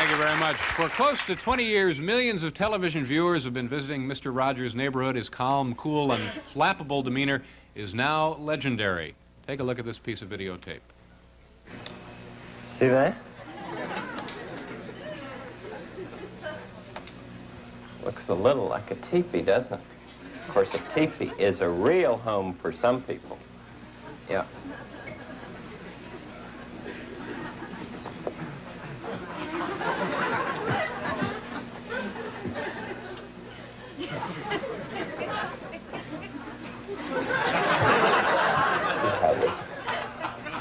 Thank you very much. For close to 20 years, millions of television viewers have been visiting Mr. Rogers' neighborhood. His calm, cool, and flappable demeanor is now legendary. Take a look at this piece of videotape. See that? Looks a little like a teepee, doesn't it? Of course, a teepee is a real home for some people. Yeah.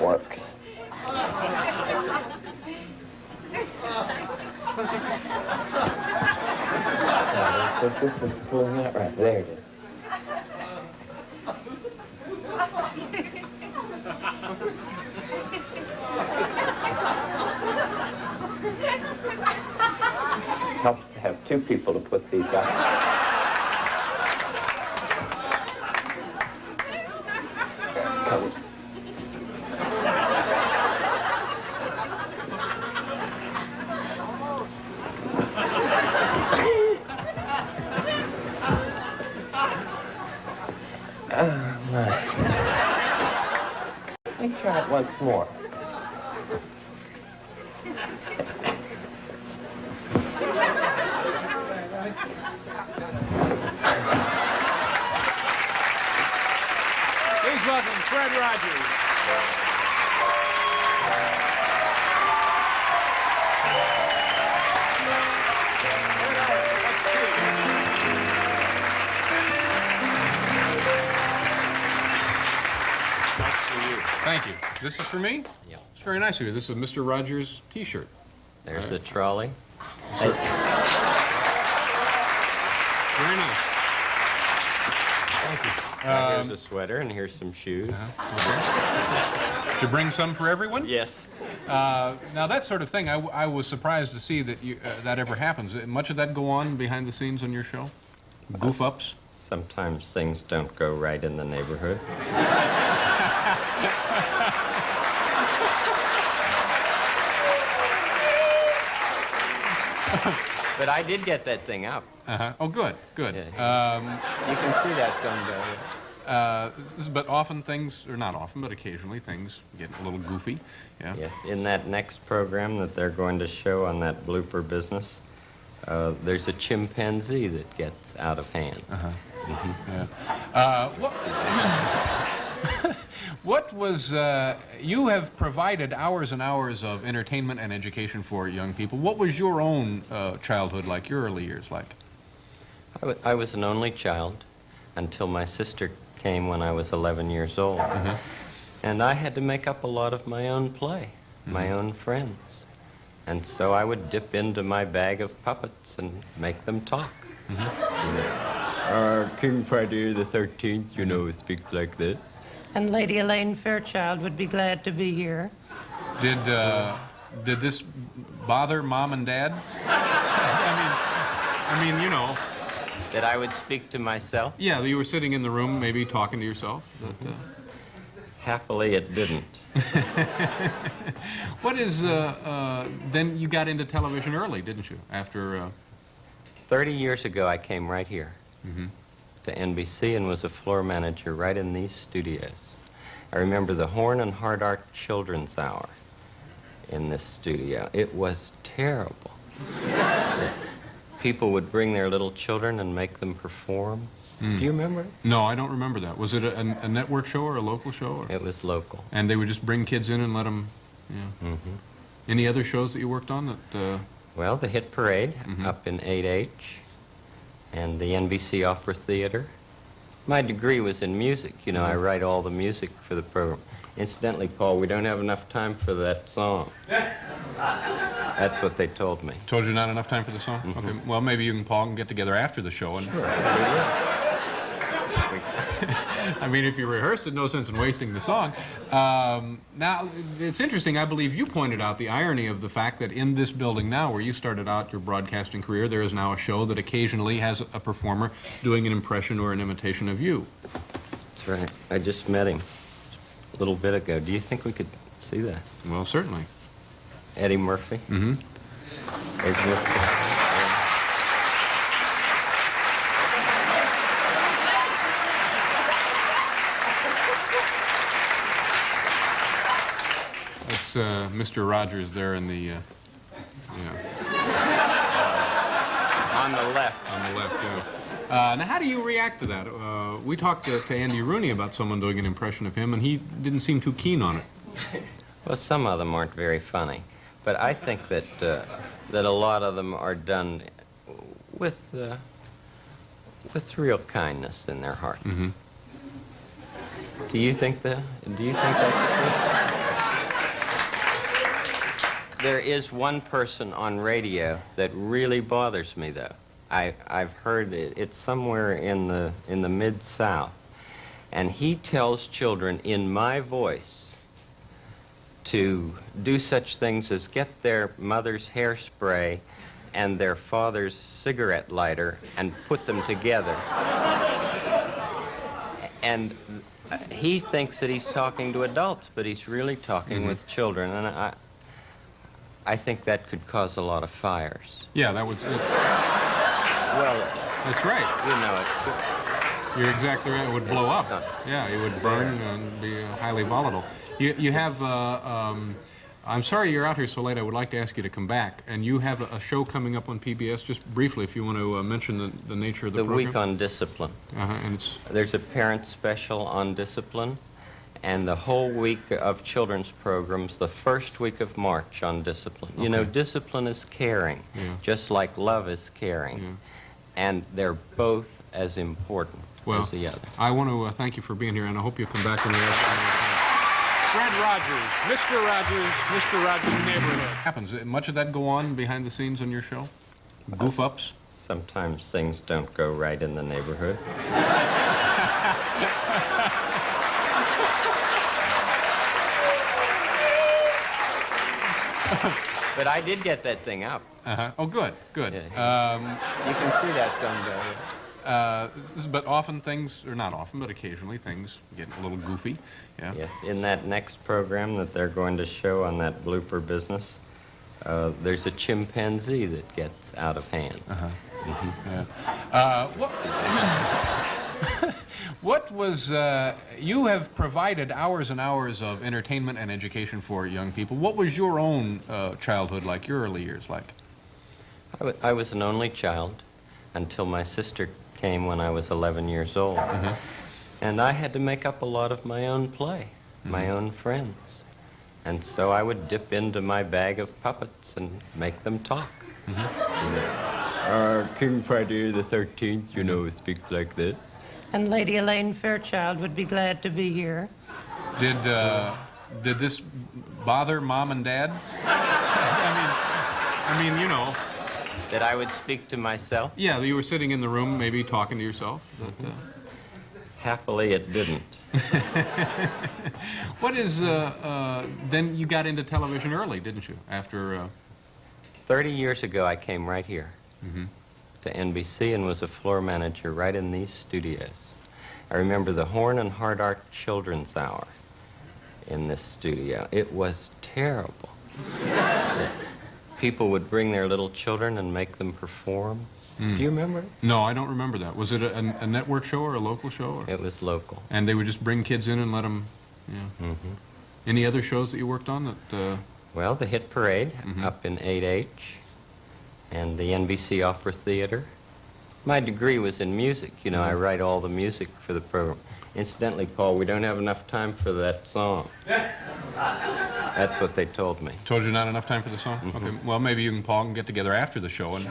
Works. This is pulling out right there. It is. Helps to have two people to put these out. Come. Let me try it once more. Please welcome Fred Rogers. Thank you. This is for me? Yeah. It's very nice of you. This is a Mr. Rogers T-shirt. There's the trolley. Very nice. Thank you. Here's a sweater, and here's some shoes. Okay. Did you bring some for everyone? Yes. Now, that sort of thing, I was surprised to see that that ever happens. Much of that go on behind the scenes on your show? Goof-ups? Sometimes things don't go right in the neighborhood. But I did get that thing up. Oh, good, good. Yeah. You can see that someday. But often things, or not often, but occasionally things get a little goofy. Yeah. Yes, in that next program that they're going to show on that blooper business, there's a chimpanzee that gets out of hand. Yeah. What was, you have provided hours and hours of entertainment and education for young people. What was your own childhood like, your early years like? I was an only child until my sister came when I was 11 years old. And I had to make up a lot of my own play, my own friends. And so I would dip into my bag of puppets and make them talk. King Friday the 13th, you know, speaks like this. And Lady Elaine Fairchild would be glad to be here. Did this bother Mom and Dad? I mean, you know. That I would speak to myself? Yeah, you were sitting in the room, maybe talking to yourself. But, happily, it didn't. What is, then you got into television early, didn't you? After... 30 years ago, I came right here to NBC and was a floor manager right in these studios. I remember the Horn and Hard Art Children's Hour in this studio. It was terrible. People would bring their little children and make them perform. Do you remember it? No, I don't remember that. Was it a network show or a local show? Or? It was local. And they would just bring kids in and let them, yeah. Any other shows that you worked on that... Well, the Hit Parade up in 8H and the NBC Opera Theater. My degree was in music. You know, I write all the music for the program. Incidentally, Paul, we don't have enough time for that song. That's what they told me. Told you not enough time for the song? Okay. Well, maybe you and Paul can get together after the show. And Sure. I mean, if you rehearsed it, no sense in wasting the song. Now, it's interesting. I believe you pointed out the irony of the fact that in this building now, where you started out your broadcasting career, there is now a show that occasionally has a performer doing an impression or an imitation of you. That's right. I just met him a little bit ago. Do you think we could see that? Well, certainly. Eddie Murphy. There's Mr. It's Mr. Rogers there in the, yeah, On the left. on the left, yeah. Now, how do you react to that? We talked to Andy Rooney about someone doing an impression of him, and he didn't seem too keen on it. Well, some of them aren't very funny, but I think that that a lot of them are done with real kindness in their hearts. Mm-hmm. Do you think that? Do you think that's true? There is one person on radio that really bothers me, though. I've heard it. It's somewhere in the Mid-South, and he tells children in my voice to do such things as get their mother's hairspray and their father's cigarette lighter and put them together. And he thinks that he's talking to adults, but he's really talking with children, and I think that could cause a lot of fires. Yeah, that would. Well, That's right. you know, it's You're exactly right. It would blow up. So- Yeah, it would burn and be highly volatile. You have. I'm sorry you're out here so late. I would like to ask you to come back. And you have a show coming up on PBS. Just briefly, if you want to mention the nature of the the program. week on discipline. And it's. There's a parent special on discipline, and the whole week of children's programs, the first week of March on discipline. You know, Okay. discipline is caring, Yeah. just like love is caring. Yeah. And they're both as important Well, as the other. I want to thank you for being here, and I hope you'll come back when we're Fred Rogers, Mr. Rogers Neighborhood. Happens. Much of that go on behind the scenes on your show? Goof ups? Sometimes things don't go right in the neighborhood. But I did get that thing up. Oh, good, good. Yeah. You can see that someday. But often things, or not often, but occasionally things get a little goofy. Yeah. Yes, in that next program that they're going to show on that blooper business, there's a chimpanzee that gets out of hand. What was, you have provided hours and hours of entertainment and education for young people. What was your own childhood like, your early years like? I was an only child until my sister came when I was 11 years old. And I had to make up a lot of my own play, my own friends. And so I would dip into my bag of puppets and make them talk. King Friday the 13th, you know, speaks like this. And Lady Elaine Fairchild would be glad to be here. Did this bother Mom and Dad? I mean, you know. That I would speak to myself? Yeah, you were sitting in the room, maybe talking to yourself. But, Happily, it didn't. what is, then you got into television early, didn't you? After, 30 years ago, I came right here to NBC and was a floor manager right in these studios. I remember the Horn and Hard Art Children's Hour in this studio. It was terrible. People would bring their little children and make them perform. Do you remember it? No, I don't remember that. Was it a network show or a local show? Or? It was local. And they would just bring kids in and let them, yeah. Any other shows that you worked on that, Well, the Hit Parade up in 8H and the NBC Opera Theater. My degree was in music. You know, I write all the music for the program. Incidentally, Paul, we don't have enough time for that song. That's what they told me. told you not enough time for the song? Okay, well, maybe you and Paul can get together after the show. And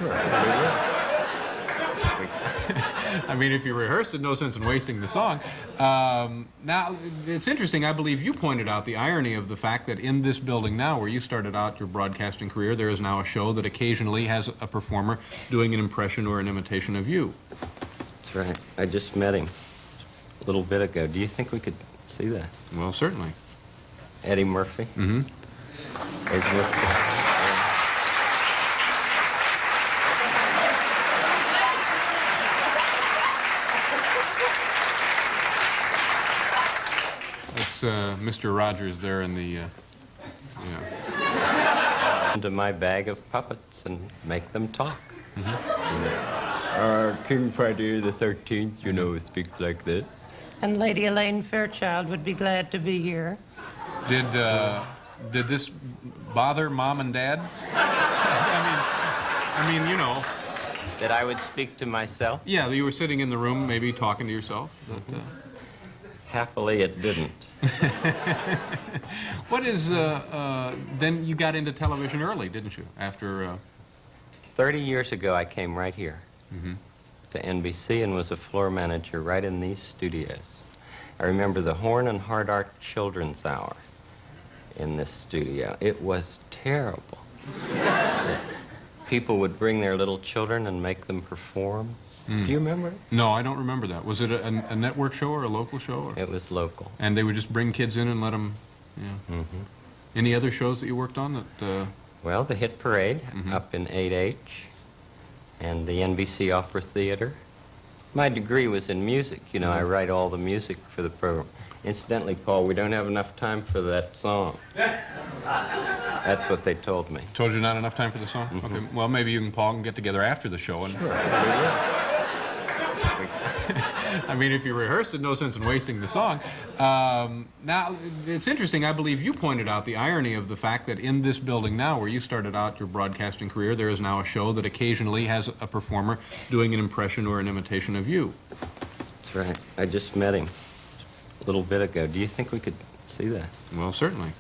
I mean, if you rehearsed it, no sense in wasting the song. Now, it's interesting. I believe you pointed out the irony of the fact that in this building now, where you started out your broadcasting career, there is now a show that occasionally has a performer doing an impression or an imitation of you. That's right. I just met him a little bit ago. Do you think we could see that? Well, certainly. Eddie Murphy? Mm-hmm. There's Mr. It's Mr. Rogers there in the, yeah. into my bag of puppets and make them talk. King Friday the 13th, you know, speaks like this. And Lady Elaine Fairchild would be glad to be here. Did this bother Mom and Dad? I mean, you know. That I would speak to myself? Yeah, you were sitting in the room, maybe talking to yourself. But, Happily, it didn't. what is, then you got into television early, didn't you? After, 30 years ago, I came right here to NBC and was a floor manager right in these studios. I remember the Horn and Hard Art Children's Hour in this studio. It was terrible. People would bring their little children and make them perform. Do you remember it? No, I don't remember that. Was it a network show or a local show? Or? It was local. And they would just bring kids in and let them, yeah. Any other shows that you worked on that? Well, the Hit Parade up in 8H and the NBC Opera Theater. My degree was in music. You know, I write all the music for the program. Incidentally, Paul, we don't have enough time for that song. That's what they told me. Told you not enough time for the song? Okay. Well, maybe you and Paul can get together after the show. And I mean, if you rehearsed it, no sense in wasting the song. Now, it's interesting. I believe you pointed out the irony of the fact that in this building now, where you started out your broadcasting career, there is now a show that occasionally has a performer doing an impression or an imitation of you. That's right. I just met him a little bit ago. Do you think we could see that? Well, certainly.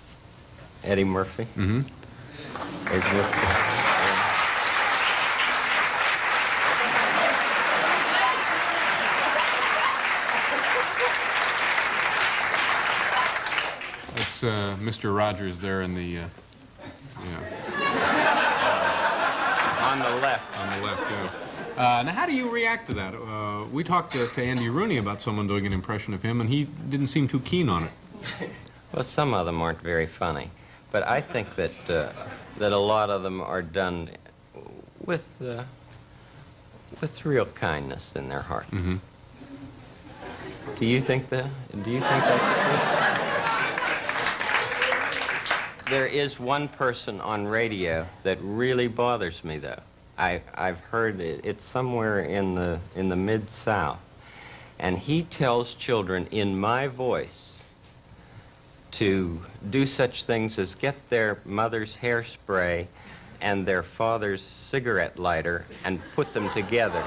Eddie Murphy? Mm-hmm. There's Mr. It's Mr. Rogers there in the, yeah. On the left. On the left, yeah. Now, how do you react to that? We talked to Andy Rooney about someone doing an impression of him, and he didn't seem too keen on it. Well, some of them aren't very funny, but I think that that a lot of them are done with real kindness in their hearts. Do you think that? Do you think that's true? There is one person on radio that really bothers me, though. I've heard it. It's somewhere in the Mid-South, and he tells children in my voice to do such things as get their mother's hairspray and their father's cigarette lighter and put them together.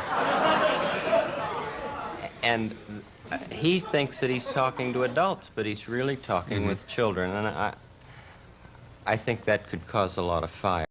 And he thinks that he's talking to adults, but he's really talking with children, and I think that could cause a lot of fire.